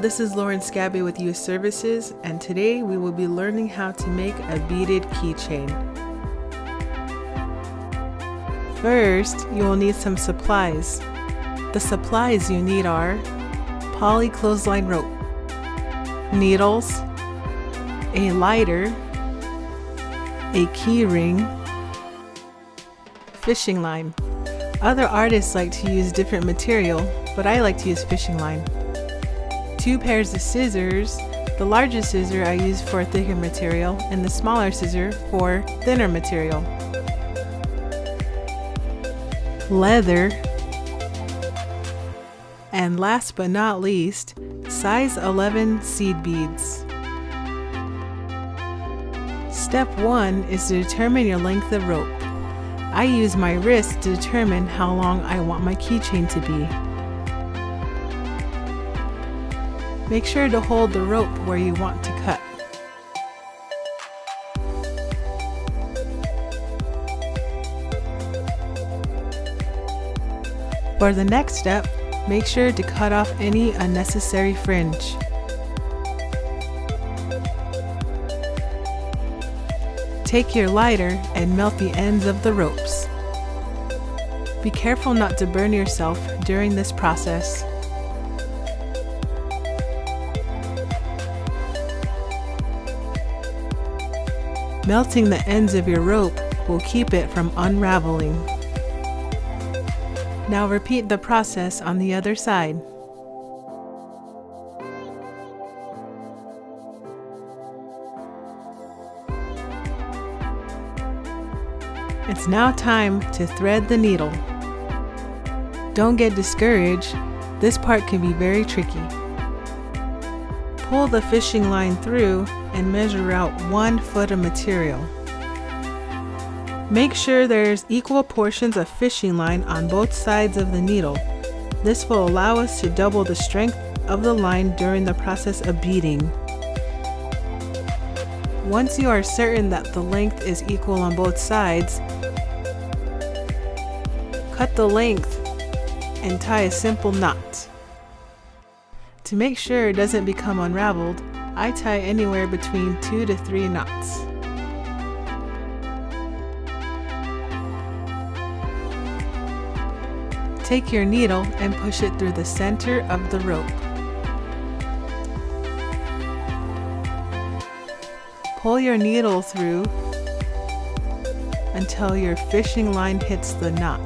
this is Scabby with US Services, and today we will be learning how to make a beaded keychain. First, you will need some supplies. The supplies you need are poly clothesline rope, needles, a lighter, a key ring, fishing line. Other artists like to use different material, but I like to use fishing line. 2 pairs of scissors. The larger scissor I use for thicker material and the smaller scissor for thinner material. Leather. And last but not least, size 11 seed beads. Step 1 is to determine your length of rope. I use my wrist to determine how long I want my keychain to be. Make sure to hold the rope where you want to cut. For the next step, make sure to cut off any unnecessary fringe. Take your lighter and melt the ends of the ropes. Be careful not to burn yourself during this process. Melting the ends of your rope will keep it from unraveling. Now repeat the process on the other side. It's now time to thread the needle. Don't get discouraged, this part can be very tricky. Pull the fishing line through and measure out 1 foot of material. Make sure there's equal portions of fishing line on both sides of the needle. This will allow us to double the strength of the line during the process of beading. Once you are certain that the length is equal on both sides, cut the length and tie a simple knot. To make sure it doesn't become unraveled, I tie anywhere between 2 to 3 knots. Take your needle and push it through the center of the rope. Pull your needle through until your fishing line hits the knot.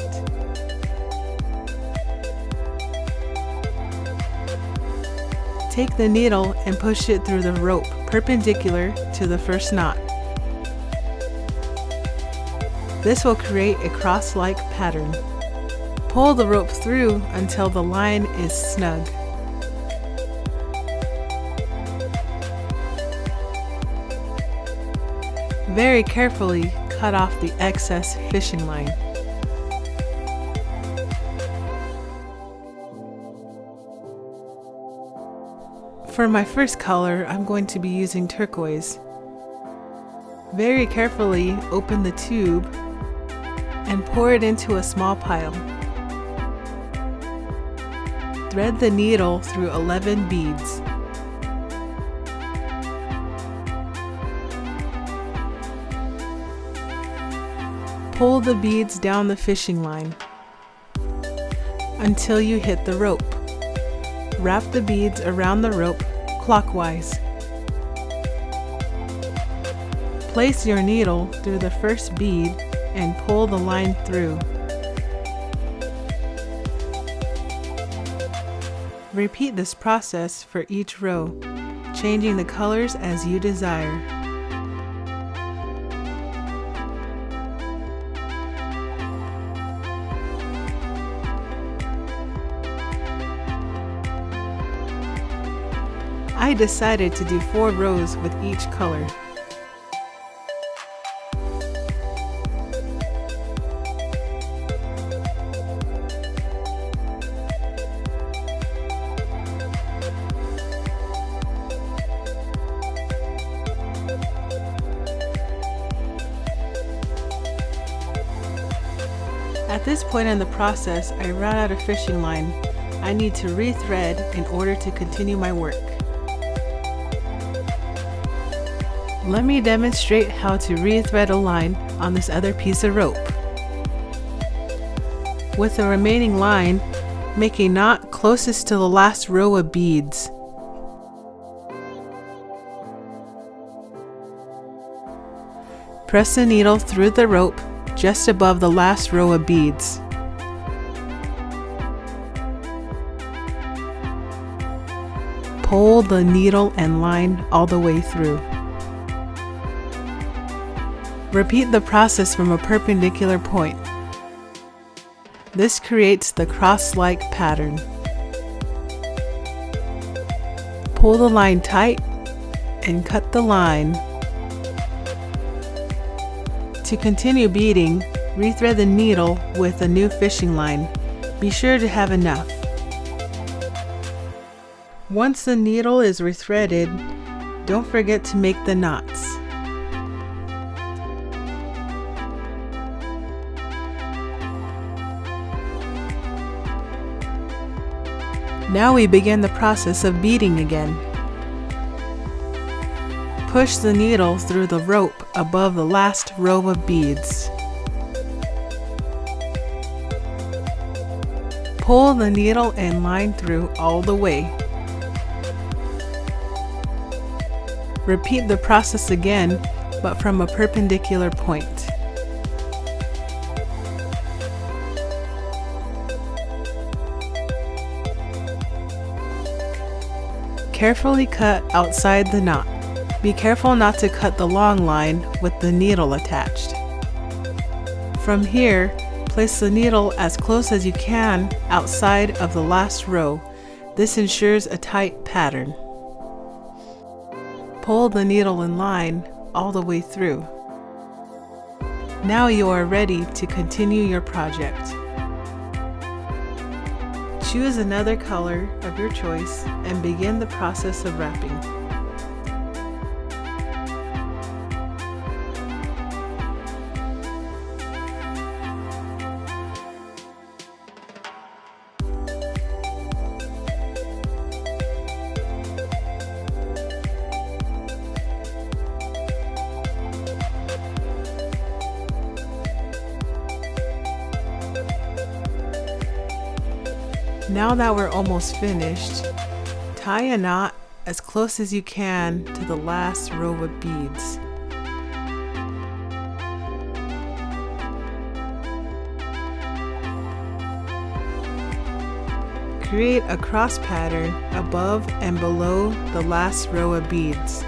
Take the needle and push it through the rope perpendicular to the first knot. This will create a cross-like pattern. Pull the rope through until the line is snug. Very carefully cut off the excess fishing line. For my first color, I'm going to be using turquoise. Very carefully open the tube and pour it into a small pile. Thread the needle through 11 beads. Pull the beads down the fishing line until you hit the rope. Wrap the beads around the rope clockwise. Place your needle through the first bead and pull the line through. Repeat this process for each row, changing the colors as you desire. I decided to do 4 rows with each color. At this point in the process, I ran out of fishing line, I need to rethread in order to continue my work. Let me demonstrate how to rethread a line on this other piece of rope. With the remaining line, make a knot closest to the last row of beads. Press the needle through the rope just above the last row of beads. Pull the needle and line all the way through. Repeat the process from a perpendicular point. This creates the cross-like pattern. Pull the line tight and cut the line. To continue beading, rethread the needle with a new fishing line. Be sure to have enough. Once the needle is rethreaded, don't forget to make the knots. Now we begin the process of beading again. Push the needle through the rope above the last row of beads. Pull the needle and line through all the way. Repeat the process again, but from a perpendicular point. Carefully cut outside the knot. Be careful not to cut the long line with the needle attached. From here, place the needle as close as you can outside of the last row. This ensures a tight pattern. Pull the needle and line all the way through. Now you are ready to continue your project. Choose another color of your choice and begin the process of wrapping. Now that we're almost finished, tie a knot as close as you can to the last row of beads. Create a cross pattern above and below the last row of beads.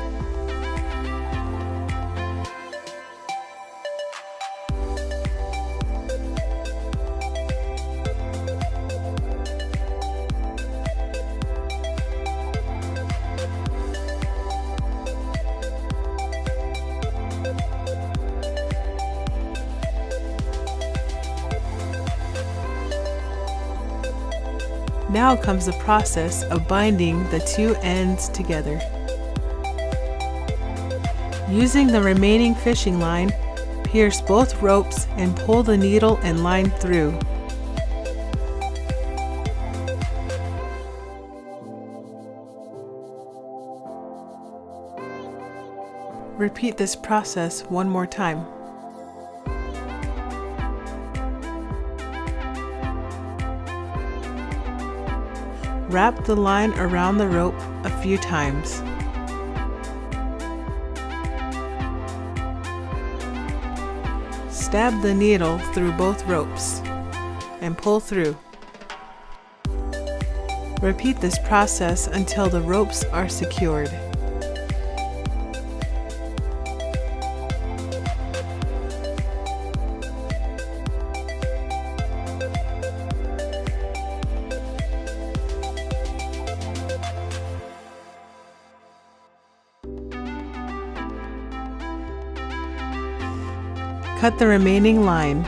Now comes the process of binding the two ends together. Using the remaining fishing line, pierce both ropes and pull the needle and line through. Repeat this process one more time. Wrap the line around the rope a few times. Stab the needle through both ropes and pull through. Repeat this process until the ropes are secured. Cut the remaining line.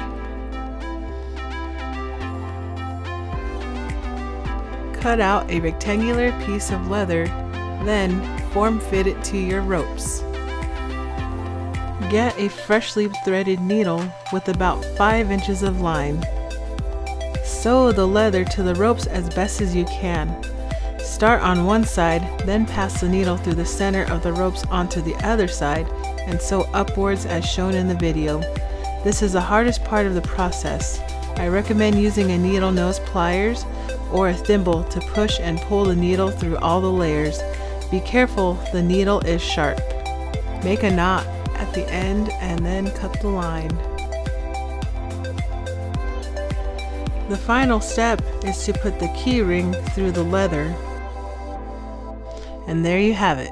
Cut out a rectangular piece of leather, then form fit it to your ropes. Get a freshly threaded needle with about 5 inches of line. Sew the leather to the ropes as best as you can. Start on one side, then pass the needle through the center of the ropes onto the other side and sew upwards as shown in the video. This is the hardest part of the process. I recommend using a needle nose pliers or a thimble to push and pull the needle through all the layers. Be careful, the needle is sharp. Make a knot at the end and then cut the line. The final step is to put the key ring through the leather. And there you have it.